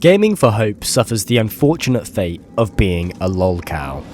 Gaming4Hope suffers the unfortunate fate of being a lolcow.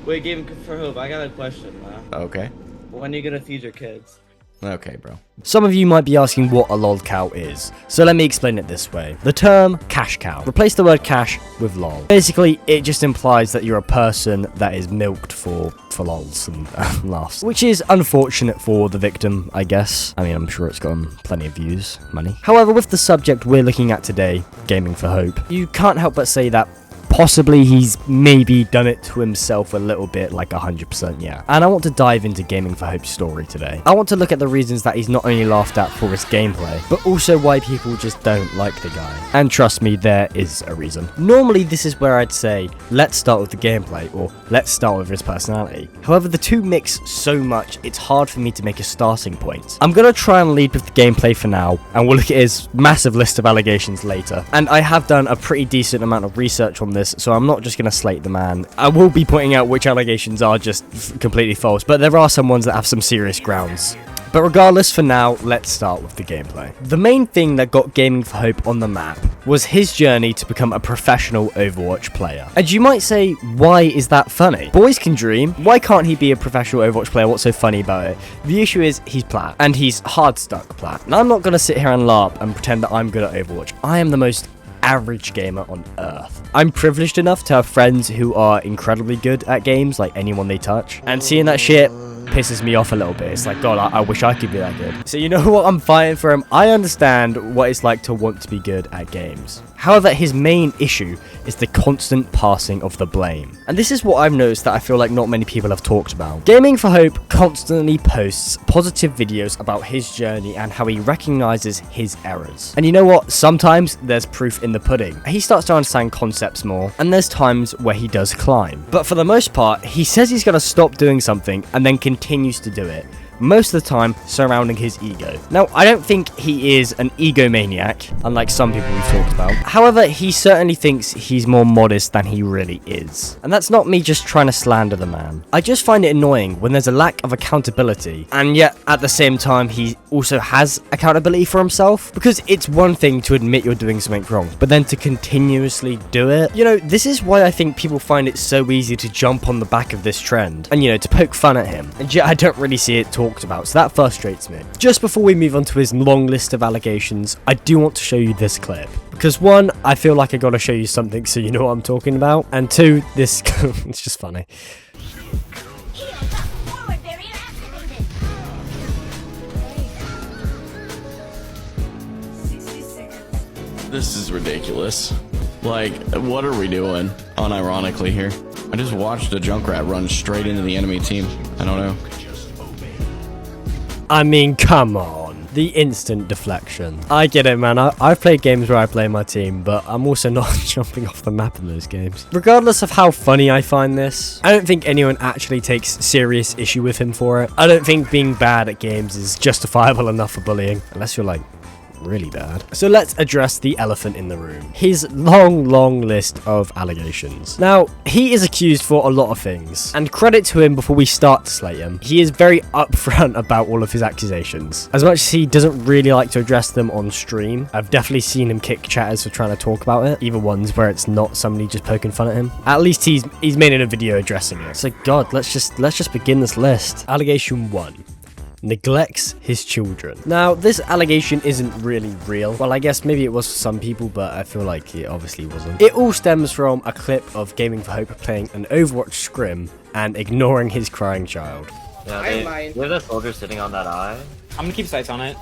Wait, Gaming4Hope, I got a question, man. Okay. When are you gonna feed your kids? Okay, bro. Some of you might be asking what a lolcow is, so let me explain it this way. The term cash cow. Replace the word cash with lol. Basically, it just implies that you're a person that is milked for lols and laughs. Which is unfortunate for the victim, I guess. I mean, I'm sure it's gotten plenty of views, money. However, with the subject we're looking at today, Gaming4Hope, you can't help but say that possibly he's maybe done it to himself a little bit, like 100%, yeah. And I want to dive into Gaming4Hope's story today. I want to look at the reasons that he's not only laughed at for his gameplay, but also why people just don't like the guy. And trust me, there is a reason. Normally, this is where I'd say, let's start with the gameplay, or let's start with his personality. However, the two mix so much, it's hard for me to make a starting point. I'm gonna try and lead with the gameplay for now, and we'll look at his massive list of allegations later. And I have done a pretty decent amount of research on this, so I'm not just going to slate the man. I will be pointing out which allegations are just completely false, but there are some ones that have some serious grounds. But regardless, for now, let's start with the gameplay. The main thing that got Gaming4Hope on the map was his journey to become a professional Overwatch player. And you might say, why is that funny? Boys can dream. Why can't he be a professional Overwatch player? What's so funny about it? The issue is he's plat, and he's hard stuck plat. And I'm not going to sit here and laugh and pretend that I'm good at Overwatch. I am the most average gamer on earth. I'm privileged enough to have friends who are incredibly good at games, like anyone they touch, and seeing that shit pisses me off a little bit. It's like, God, I wish I could be that good. So you know what? I'm fighting for him. I understand what it's like to want to be good at games. However, his main issue is the constant passing of the blame. And this is what I've noticed that I feel like not many people have talked about. Gaming4Hope constantly posts positive videos about his journey and how he recognizes his errors. And you know what? Sometimes there's proof in the pudding. He starts to understand concepts more, and there's times where he does climb. But for the most part, he says he's going to stop doing something and then continues to do it. Most of the time surrounding his ego. Now, I don't think he is an egomaniac, unlike some people we've talked about. However, he certainly thinks he's more modest than he really is. And that's not me just trying to slander the man. I just find it annoying when there's a lack of accountability, and yet at the same time he also has accountability for himself. Because it's one thing to admit you're doing something wrong, but then to continuously do it. You know, this is why I think people find it so easy to jump on the back of this trend, and you know, to poke fun at him. And yet I don't really see it talked about, so that frustrates me. Just before we move on to his long list of allegations, I do want to show you this clip. Because one, I feel like I gotta show you something so you know what I'm talking about. And two, this, it's just funny. This is ridiculous. Like, what are we doing, unironically here? I just watched a Junkrat run straight into the enemy team. I don't know. I mean, come on. The instant deflection. I get it, man. I've played games where I play my team, but I'm also not jumping off the map in those games. Regardless of how funny I find this, I don't think anyone actually takes serious issue with him for it. I don't think being bad at games is justifiable enough for bullying, unless you're like really bad. So let's address the elephant in the room. His long list of allegations. Now, he is accused for a lot of things, and credit to him before we start to slate him. He is very upfront about all of his accusations. As much as he doesn't really like to address them on stream, I've definitely seen him kick chatters for trying to talk about it, even ones where it's not somebody just poking fun at him. At least he's made it a video addressing it. So God, let's just begin this list. Allegation 1. Neglects his children. Now, this allegation isn't really real. Well, I guess maybe it was for some people, but I feel like it obviously wasn't. It all stems from a clip of Gaming4Hope playing an Overwatch scrim and ignoring his crying child. Yeah, there's a soldier sitting on that eye. I'm gonna keep sights on it.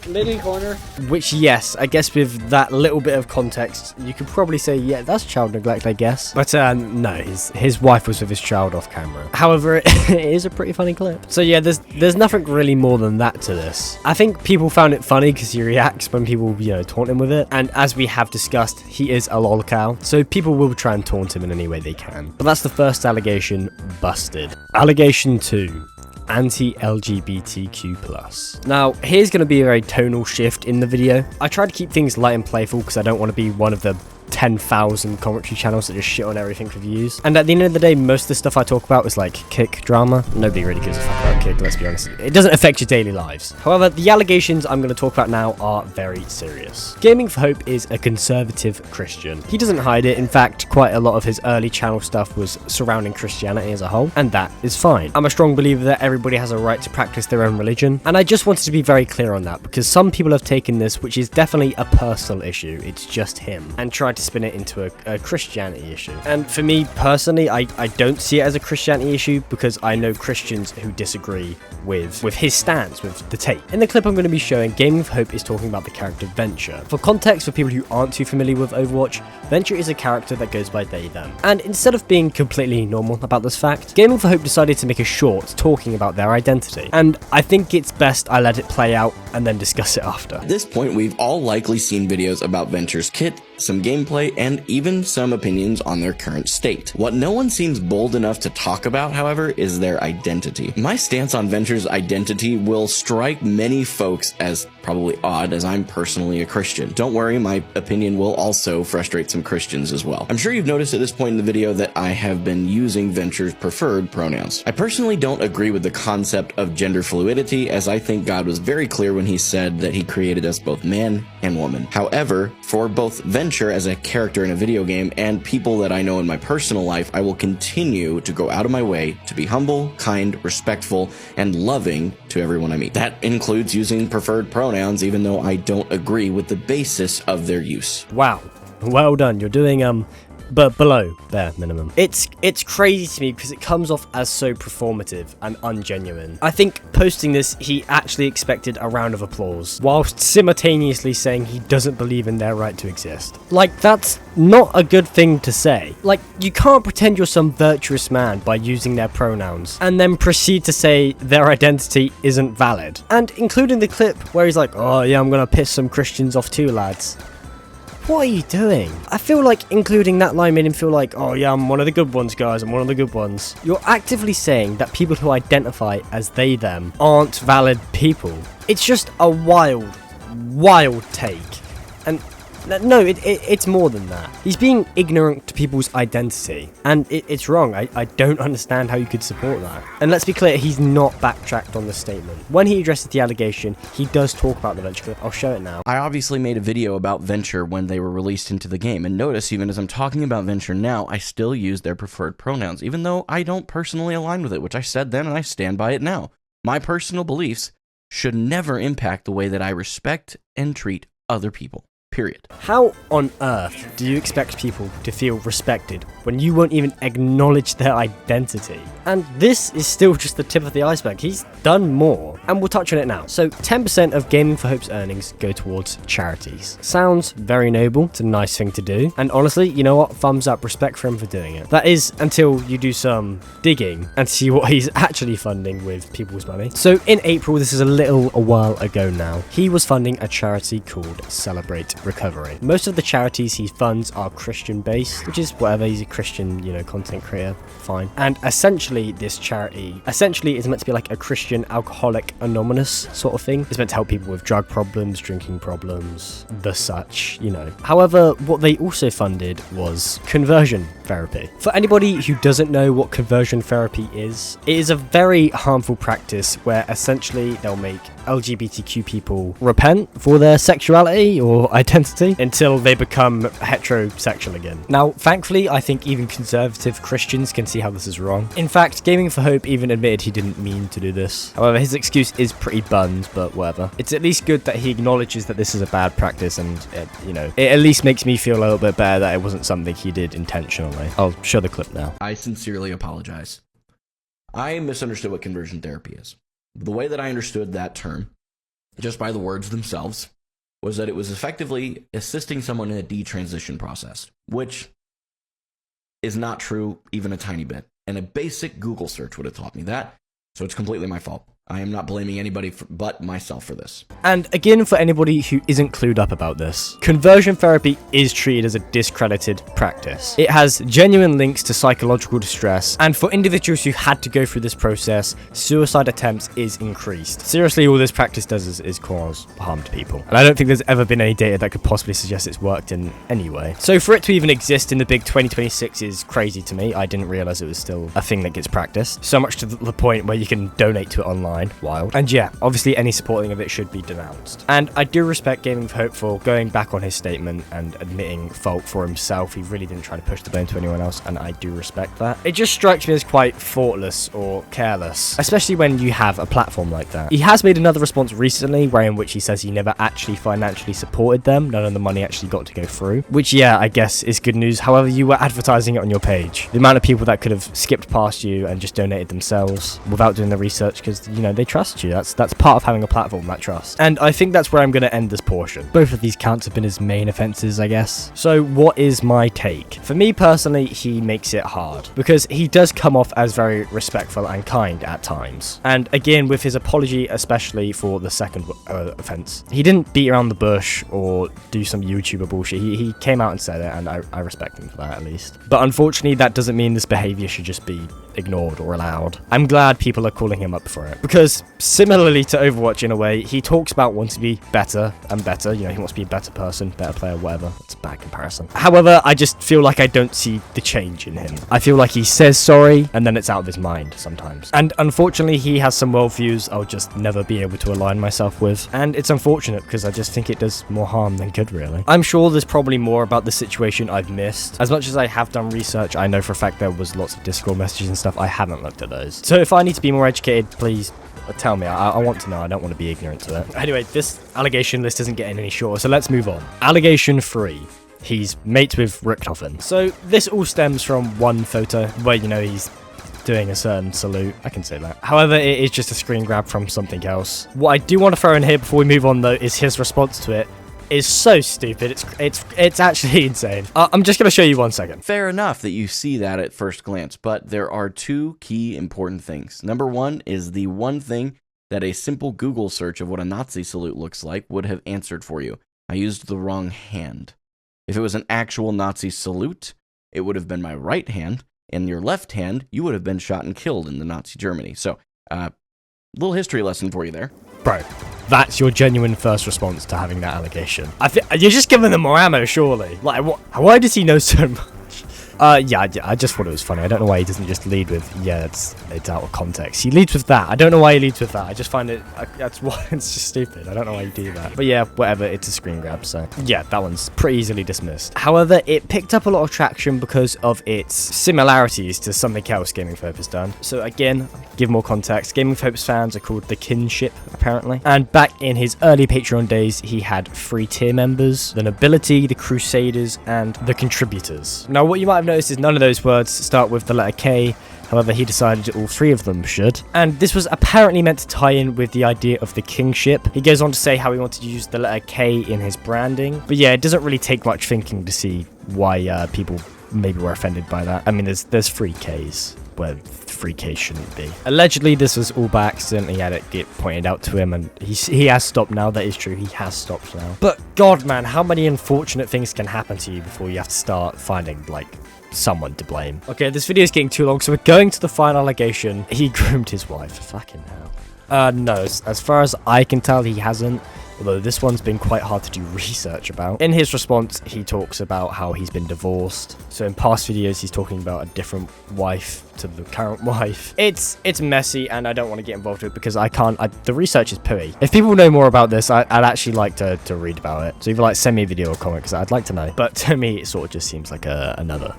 Mid corner. Which, yes, I guess with that little bit of context, you could probably say, yeah, that's child neglect, I guess. But no, his wife was with his child off camera. However, it is a pretty funny clip. So yeah, there's nothing really more than that to this. I think people found it funny because he reacts when people, you know, taunt him with it. And as we have discussed, he is a lolcow, so people will try and taunt him in any way they can. But that's the first allegation busted. Allegation 2. Anti-LGBTQ+. Now, here's going to be a very tonal shift in the video. I try to keep things light and playful because I don't want to be one of the 10,000 commentary channels that just shit on everything for views. And at the end of the day, most of the stuff I talk about is like kick drama. Nobody really gives a fuck about kick, let's be honest. It doesn't affect your daily lives. However, the allegations I'm going to talk about now are very serious. Gaming4Hope is a conservative Christian. He doesn't hide it. In fact, quite a lot of his early channel stuff was surrounding Christianity as a whole, and that is fine. I'm a strong believer that everybody has a right to practice their own religion, and I just wanted to be very clear on that, because some people have taken this, which is definitely a personal issue, it's just him, and tried to spin it into a Christianity issue. And for me personally, I don't see it as a Christianity issue, because I know Christians who disagree with his stance, with the take. In the clip I'm going to be showing, Gaming4Hope is talking about the character Venture. For context, for people who aren't too familiar with Overwatch, Venture is a character that goes by they, them. And instead of being completely normal about this fact, Gaming4Hope decided to make a short talking about their identity. And I think it's best I let it play out and then discuss it after. At this point, we've all likely seen videos about Venture's kit, some gameplay, and even some opinions on their current state. What no one seems bold enough to talk about, however, is their identity. My stance on Venture's identity will strike many folks as probably odd, as I'm personally a Christian. Don't worry, my opinion will also frustrate some Christians as well. I'm sure you've noticed at this point in the video that I have been using Venture's preferred pronouns. I personally don't agree with the concept of gender fluidity, as I think God was very clear when he said that he created us both man and woman. However, for both Venture as a character in a video game and people that I know in my personal life, I will continue to go out of my way to be humble, kind, respectful, and loving to everyone I meet. That includes using preferred pronouns, even though I don't agree with the basis of their use. Wow, well done. You're doing but below bare minimum. It's crazy to me because it comes off as so performative and ungenuine. I think posting this, he actually expected a round of applause, whilst simultaneously saying he doesn't believe in their right to exist. Like, that's not a good thing to say. Like, you can't pretend you're some virtuous man by using their pronouns, and then proceed to say their identity isn't valid. And including the clip where he's like, oh yeah, I'm gonna piss some Christians off too, lads. What are you doing? I feel like including that line made him feel like, oh yeah, I'm one of the good ones, guys, I'm one of the good ones. You're actively saying that people who identify as they, them aren't valid people. It's just a wild take. And no, it's more than that. He's being ignorant to people's identity, and it's wrong. I don't understand how you could support that. And let's be clear, he's not backtracked on the statement. When he addresses the allegation, he does talk about the Venture clip. I'll show it now. I obviously made a video about Venture when they were released into the game, and notice even as I'm talking about Venture now, I still use their preferred pronouns, even though I don't personally align with it, which I said then and I stand by it now. My personal beliefs should never impact the way that I respect and treat other people. Period. How on earth do you expect people to feel respected when you won't even acknowledge their identity? And this is still just the tip of the iceberg. He's done more, and we'll touch on it now. So 10% of Gaming4Hope's earnings go towards charities. Sounds very noble. It's a nice thing to do. And honestly, you know what? Thumbs up, respect for him for doing it. That is until you do some digging and see what he's actually funding with people's money. So in April, this is a while ago now, he was funding a charity called Celebrate Recovery. Most of the charities he funds are Christian based, which is whatever, he's a Christian, content creator, fine. And essentially this charity is meant to be like a Christian Alcoholic Anonymous sort of thing. It's meant to help people with drug problems, drinking problems, the such, However, what they also funded was conversion therapy. For anybody who doesn't know what conversion therapy is, it is a very harmful practice where essentially they'll make LGBTQ people repent for their sexuality or identity until they become heterosexual again. Now, thankfully, I think even conservative Christians can see how this is wrong. In fact, Gaming4Hope even admitted he didn't mean to do this. However, his excuse is pretty bunned, but whatever. It's at least good that he acknowledges that this is a bad practice, and it at least makes me feel a little bit better that it wasn't something he did intentionally. I'll show the clip now. I sincerely apologize. I misunderstood what conversion therapy is. The way that I understood that term, just by the words themselves, was that it was effectively assisting someone in a detransition process, which is not true even a tiny bit. And a basic Google search would have taught me that, so it's completely my fault. I am not blaming anybody but myself for this. And again, for anybody who isn't clued up about this, conversion therapy is treated as a discredited practice. It has genuine links to psychological distress, and for individuals who had to go through this process, suicide attempts is increased. Seriously, all this practice does is cause harm to people. And I don't think there's ever been any data that could possibly suggest it's worked in any way. So for it to even exist in the big 2026 is crazy to me. I didn't realize it was still a thing that gets practiced. So much to the point where you can donate to it online. Wild. And yeah, obviously any supporting of it should be denounced. And I do respect Gaming4Hope for going back on his statement and admitting fault for himself. He really didn't try to push the blame to anyone else, and I do respect that. It just strikes me as quite thoughtless or careless, especially when you have a platform like that. He has made another response recently, in which he says he never actually financially supported them. None of the money actually got to go through, which yeah, I guess is good news. However, you were advertising it on your page. The amount of people that could have skipped past you and just donated themselves without doing the research, because you know they trust you. That's part of having a platform, that trust. And I think that's where I'm going to end this portion. Both of these counts have been his main offenses, I guess. So what is my take? For me personally, he makes it hard because he does come off as very respectful and kind at times. And again, with his apology, especially for the second offense, he didn't beat around the bush or do some YouTuber bullshit. He came out and said it, and I respect him for that at least. But unfortunately, that doesn't mean this behavior should just be ignored or allowed. I'm glad people are calling him up for it, because similarly to Overwatch in a way, he talks about wanting to be better and better. You know, he wants to be a better person, better player, whatever. It's a bad comparison. However, I just feel like I don't see the change in him. I feel like he says sorry and then it's out of his mind sometimes. And unfortunately, he has some worldviews I'll just never be able to align myself with. And it's unfortunate because I just think it does more harm than good, really. I'm sure there's probably more about the situation I've missed. As much as I have done research, I know for a fact there was lots of Discord messages and stuff. I haven't looked at those. So if I need to be more educated, please tell me. I want to know. I don't want to be ignorant to it. Anyway, this allegation list isn't getting any shorter, so let's move on. Allegation 3. He's mates with Richtofen. So this all stems from one photo where, you know, he's doing a certain salute. I can say that. However, it is just a screen grab from something else. What I do want to throw in here before we move on, though, is his response to it. Is so stupid. It's actually insane. I'm just gonna show you 1 second. Fair enough that you see that at first glance, but there are two key important things. Number one is the one thing that a simple Google search of what a Nazi salute looks like would have answered for you. I used the wrong hand. If it was an actual Nazi salute, it would have been my right hand, and your left hand, you would have been shot and killed in the Nazi Germany. So, little history lesson for you there. Bro, that's your genuine first response to having that allegation. You're just giving them more ammo, surely. Like, why does he know so much? Yeah, I just thought it was funny. I don't know why he doesn't just lead with, yeah, it's out of context. He leads with that. I don't know why he leads with that. I just find it, that's why it's just stupid. I don't know why you do that. But yeah, whatever, it's a screen grab, so yeah, that one's pretty easily dismissed. However, it picked up a lot of traction because of its similarities to something else Gaming4Hope has done. So again, give more context. Gaming4Hope's fans are called the Kinship, apparently. And back in his early Patreon days, he had 3 tier members: the Nobility, the Crusaders, and the Contributors. Now, what you might have noticed is none of those words start with the letter K. However, he decided all 3 of them should. And this was apparently meant to tie in with the idea of the kingship. He goes on to say how he wanted to use the letter K in his branding. But yeah, it doesn't really take much thinking to see why people maybe were offended by that. I mean, there's 3 Ks where 3 Ks shouldn't be. Allegedly, this was all by accident. He had it get pointed out to him, and he has stopped now. That is true. He has stopped now. But God, man, how many unfortunate things can happen to you before you have to start finding, like, someone to blame? Okay, this video is getting too long, so we're going to the final allegation. He groomed his wife. Fucking hell. No, as far as I can tell, he hasn't. Although this one's been quite hard to do research about. In his response, he talks about how he's been divorced. So in past videos, he's talking about a different wife to the current wife. It's messy, and I don't want to get involved with it because I can't. The research is pooey. If people know more about this, I'd actually like to read about it. So either like send me a video or comment because I'd like to know. But to me, it sort of just seems like another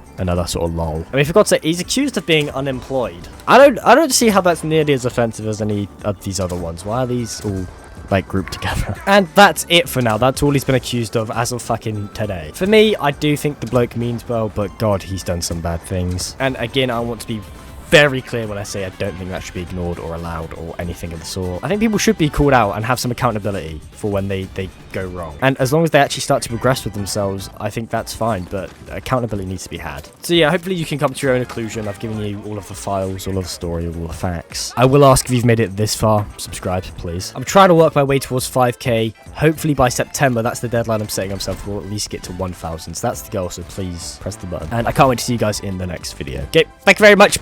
sort of lol. I mean, for God's sake, he's accused of being unemployed. I don't see how that's nearly as offensive as any of these other ones. Why are these all like grouped together? And that's it for now. That's all he's been accused of as of fucking today. For me, I do think the bloke means well, but God, he's done some bad things. And again, I want to be very clear when I say I don't think that should be ignored or allowed or anything of the sort. I think people should be called out and have some accountability for when they go wrong. And as long as they actually start to progress with themselves, I think that's fine, but accountability needs to be had. So yeah, hopefully you can come to your own conclusion. I've given you all of the files, all of the story, all the facts. I will ask if you've made it this far, subscribe, please. I'm trying to work my way towards 5k. Hopefully by September, that's the deadline I'm setting myself, we'll at least get to 1,000. So that's the goal, so please press the button. And I can't wait to see you guys in the next video. Okay, thank you very much.